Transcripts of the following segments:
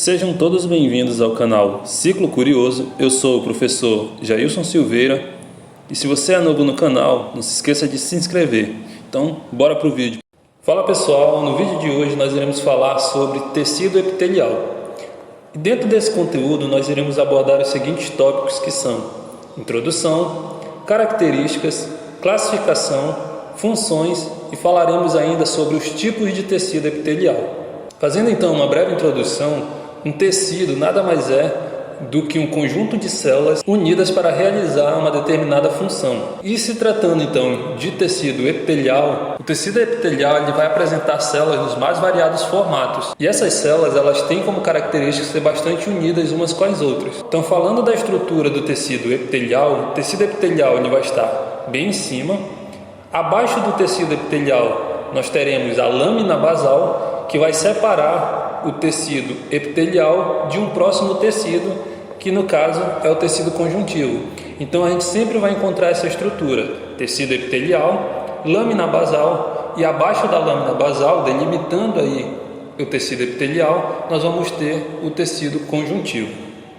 Sejam todos bem-vindos ao canal Ciclo Curioso. Eu sou o professor Jailson Silveira e se você é novo no canal, não se esqueça de se inscrever. Então, bora pro vídeo. Fala pessoal, no vídeo de hoje nós iremos falar sobre tecido epitelial. E dentro desse conteúdo nós iremos abordar os seguintes tópicos que são introdução, características, classificação, funções e falaremos ainda sobre os tipos de tecido epitelial. Fazendo então uma breve introdução, um tecido nada mais é do que um conjunto de células unidas para realizar uma determinada função. E se tratando então de tecido epitelial, o tecido epitelial ele vai apresentar células nos mais variados formatos. E essas células elas têm como característica ser bastante unidas umas com as outras. Então, falando da estrutura do tecido epitelial, o tecido epitelial ele vai estar bem em cima. Abaixo do tecido epitelial nós teremos a lâmina basal, que vai separar o tecido epitelial de um próximo tecido, que no caso é o tecido conjuntivo. Então a gente sempre vai encontrar essa estrutura: tecido epitelial, lâmina basal, e abaixo da lâmina basal, delimitando aí o tecido epitelial, nós vamos ter o tecido conjuntivo.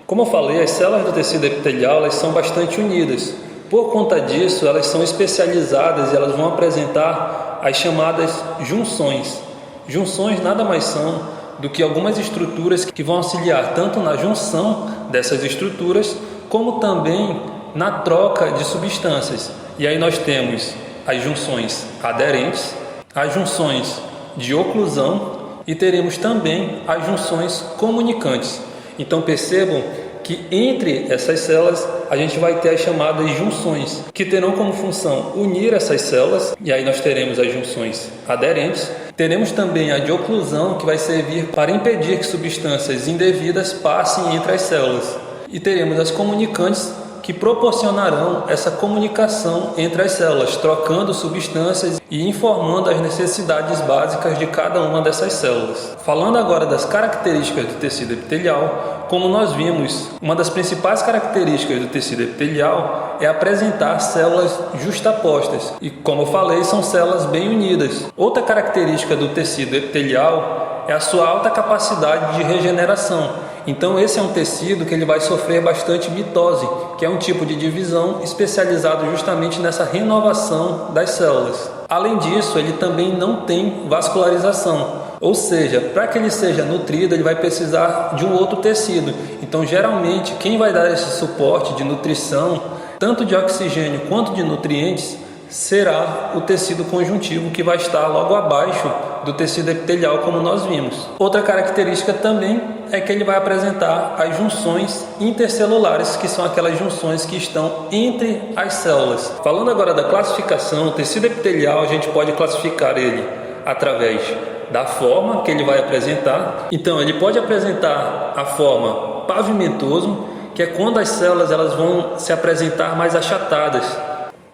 Como eu falei, as células do tecido epitelial elas são bastante unidas. Por conta disso, elas são especializadas e elas vão apresentar as chamadas junções. Junções nada mais são do que algumas estruturas que vão auxiliar tanto na junção dessas estruturas, como também na troca de substâncias. E aí nós temos as junções aderentes, as junções de oclusão e teremos também as junções comunicantes. Então percebam que entre essas células a gente vai ter as chamadas junções, que terão como função unir essas células, e aí nós teremos as junções aderentes. Teremos também a de oclusão, que vai servir para impedir que substâncias indevidas passem entre as células. E teremos as comunicantes, que proporcionarão essa comunicação entre as células, trocando substâncias e informando as necessidades básicas de cada uma dessas células. Falando agora das características do tecido epitelial, como nós vimos, uma das principais características do tecido epitelial é apresentar células justapostas. E como eu falei, são células bem unidas. Outra característica do tecido epitelial é a sua alta capacidade de regeneração. Então esse é um tecido que ele vai sofrer bastante mitose, que é um tipo de divisão especializado justamente nessa renovação das células. Além disso, ele também não tem vascularização, ou seja, para que ele seja nutrido, ele vai precisar de um outro tecido. Então geralmente quem vai dar esse suporte de nutrição, tanto de oxigênio quanto de nutrientes, será o tecido conjuntivo, que vai estar logo abaixo do tecido epitelial, como nós vimos. Outra característica também é que ele vai apresentar as junções intercelulares, que são aquelas junções que estão entre as células. Falando agora da classificação, o tecido epitelial a gente pode classificar ele através da forma que ele vai apresentar. Então ele pode apresentar a forma pavimentoso, que é quando as células elas vão se apresentar mais achatadas.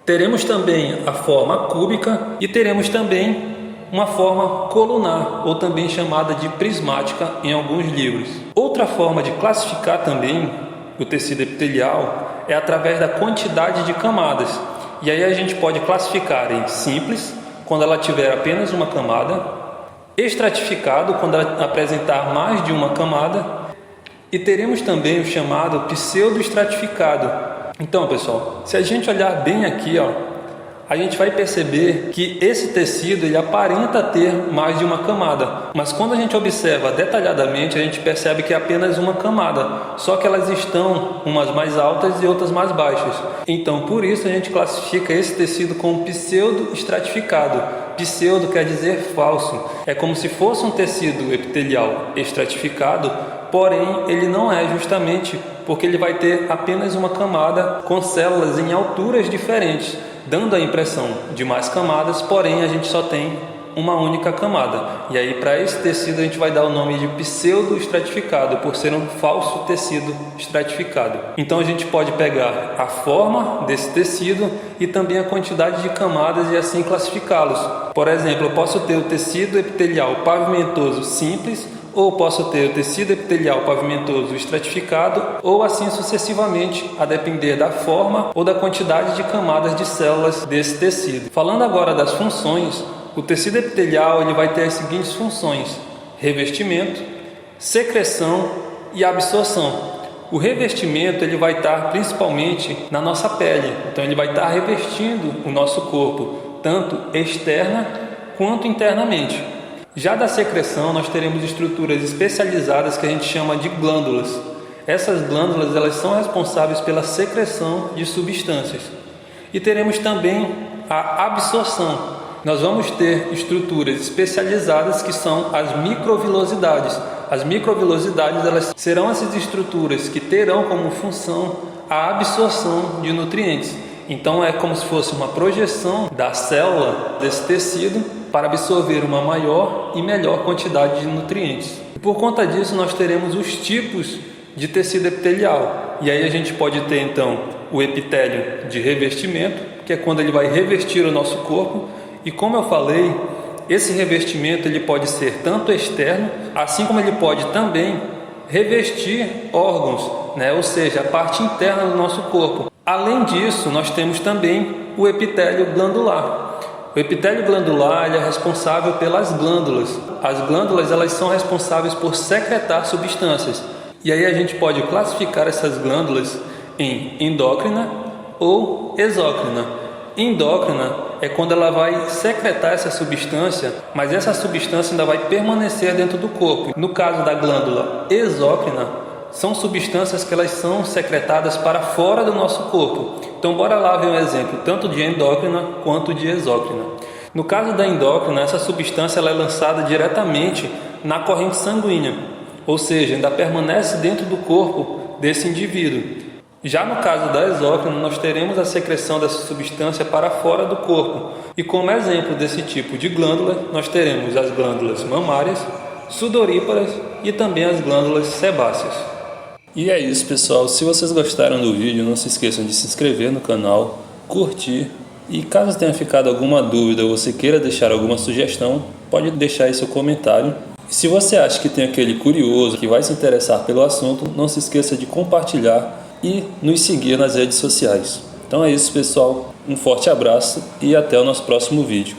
Teremos também a forma cúbica e teremos também uma forma colunar, ou também chamada de prismática em alguns livros. Outra forma de classificar também o tecido epitelial é através da quantidade de camadas. E aí a gente pode classificar em simples, quando ela tiver apenas uma camada, estratificado, quando ela apresentar mais de uma camada, e teremos também o chamado pseudoestratificado. Então, pessoal, se a gente olhar bem aqui, a gente vai perceber que esse tecido ele aparenta ter mais de uma camada, mas quando a gente observa detalhadamente, a gente percebe que é apenas uma camada, só que elas estão umas mais altas e outras mais baixas. Então, por isso a gente classifica esse tecido como pseudoestratificado. Pseudo quer dizer falso. É como se fosse um tecido epitelial estratificado, porém ele não é, justamente porque ele vai ter apenas uma camada com células em alturas diferentes, dando a impressão de mais camadas, porém a gente só tem uma única camada. E aí para esse tecido a gente vai dar o nome de pseudoestratificado, por ser um falso tecido estratificado. Então a gente pode pegar a forma desse tecido e também a quantidade de camadas e assim classificá-los. Por exemplo, eu posso ter o tecido epitelial pavimentoso simples, ou posso ter o tecido epitelial pavimentoso estratificado, ou assim sucessivamente, a depender da forma ou da quantidade de camadas de células desse tecido. Falando agora das funções, o tecido epitelial ele vai ter as seguintes funções: revestimento, secreção e absorção. O revestimento ele vai estar principalmente na nossa pele, então ele vai estar revestindo o nosso corpo, tanto externa quanto internamente. Já da secreção nós teremos estruturas especializadas que a gente chama de glândulas. Essas glândulas elas são responsáveis pela secreção de substâncias. E teremos também a absorção. Nós vamos ter estruturas especializadas que são as microvilosidades. As microvilosidades elas serão essas estruturas que terão como função a absorção de nutrientes. Então é como se fosse uma projeção da célula desse tecido para absorver uma maior e melhor quantidade de nutrientes. E por conta disso nós teremos os tipos de tecido epitelial. E aí a gente pode ter então o epitélio de revestimento, que é quando ele vai revestir o nosso corpo. E como eu falei, esse revestimento ele pode ser tanto externo, assim como ele pode também revestir órgãos, ou seja, a parte interna do nosso corpo. Além disso, nós temos também o epitélio glandular. O epitélio glandular ele é responsável pelas glândulas. As glândulas elas são responsáveis por secretar substâncias. E aí a gente pode classificar essas glândulas em endócrina ou exócrina. Endócrina é quando ela vai secretar essa substância, mas essa substância ainda vai permanecer dentro do corpo. No caso da glândula exócrina, são substâncias que elas são secretadas para fora do nosso corpo. Então bora lá ver um exemplo, tanto de endócrina quanto de exócrina. No caso da endócrina, essa substância ela é lançada diretamente na corrente sanguínea, ou seja, ainda permanece dentro do corpo desse indivíduo. Já no caso da exócrina, nós teremos a secreção dessa substância para fora do corpo. E como exemplo desse tipo de glândula, nós teremos as glândulas mamárias, sudoríparas e também as glândulas sebáceas. E é isso, pessoal. Se vocês gostaram do vídeo, não se esqueçam de se inscrever no canal, curtir. E caso tenha ficado alguma dúvida ou você queira deixar alguma sugestão, pode deixar aí seu comentário. E se você acha que tem aquele curioso que vai se interessar pelo assunto, não se esqueça de compartilhar e nos seguir nas redes sociais. Então é isso, pessoal. Um forte abraço e até o nosso próximo vídeo.